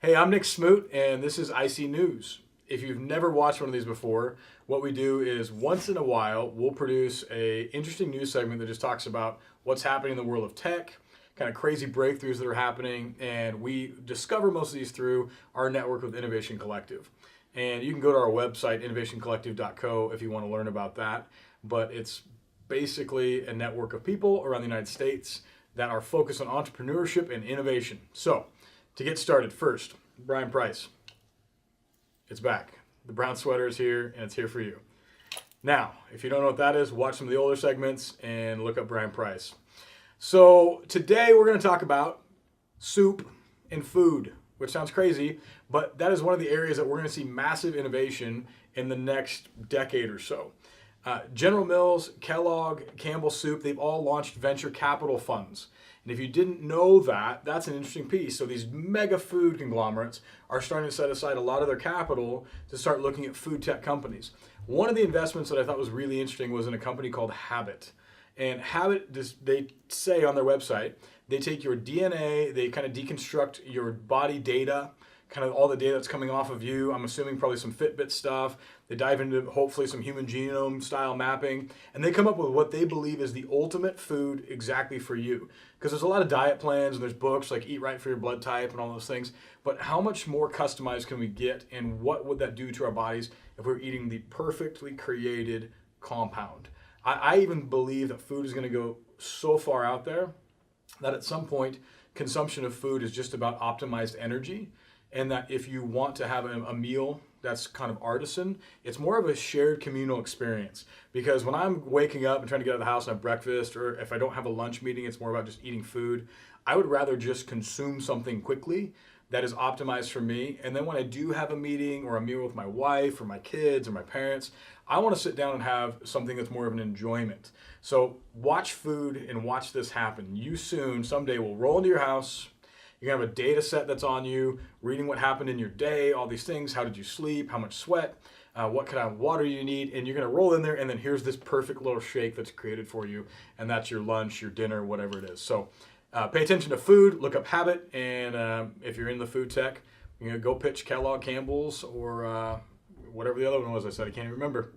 Hey, I'm Nick Smoot, and this is IC News. If you've never watched one of these before, what we do is once in a while, we'll produce a interesting news segment that just talks about what's happening in the world of tech, kind of crazy breakthroughs that are happening, and we discover most of these through our network with Innovation Collective. And you can go to our website, innovationcollective.co, if you want to learn about that. But it's basically a network of people around the United States that are focused on entrepreneurship and innovation. So, to get started, first, Brian Price. It's back. The brown sweater is here, and it's here for you. Now, if you don't know what that is, watch some of the older segments and look up Brian Price. So, today we're going to talk about soup and food, which sounds crazy, but that is one of the areas that we're going to see massive innovation in the next decade or so. General Mills, Kellogg, Campbell Soup, they've all launched venture capital funds. And if you didn't know that, that's an interesting piece. So these mega food conglomerates are starting to set aside a lot of their capital to start looking at food tech companies. One of the investments that I thought was really interesting was in a company called Habit. And Habit, they say on their website, they take your DNA, they kind of deconstruct your body data, kind of all the data that's coming off of you. I'm assuming probably some Fitbit stuff. They dive into hopefully some human genome style mapping, and they come up with what they believe is the ultimate food exactly for you. Because there's a lot of diet plans and there's books like Eat Right for Your Blood Type and all those things, but how much more customized can we get, and what would that do to our bodies if we're eating the perfectly created compound? I even believe that food is going to go so far out there that at some point consumption of food is just about optimized energy, and that if you want to have a meal that's kind of artisan, it's more of a shared communal experience. Because when I'm waking up and trying to get out of the house and have breakfast, or if I don't have a lunch meeting, it's more about just eating food. I would rather just consume something quickly that is optimized for me. And then when I do have a meeting or a meal with my wife or my kids or my parents, I want to sit down and have something that's more of an enjoyment. So watch food and watch this happen. You soon, someday, will roll into your house. You're gonna have a data set that's on you, reading what happened in your day, all these things. How did you sleep? How much sweat? What kind of water you need? And you're gonna roll in there, and then here's this perfect little shake that's created for you, and that's your lunch, your dinner, whatever it is. So pay attention to food, look up Habit, and if you're in the food tech, you're gonna go pitch Kellogg, Campbell's, or whatever the other one was I said. I can't even remember.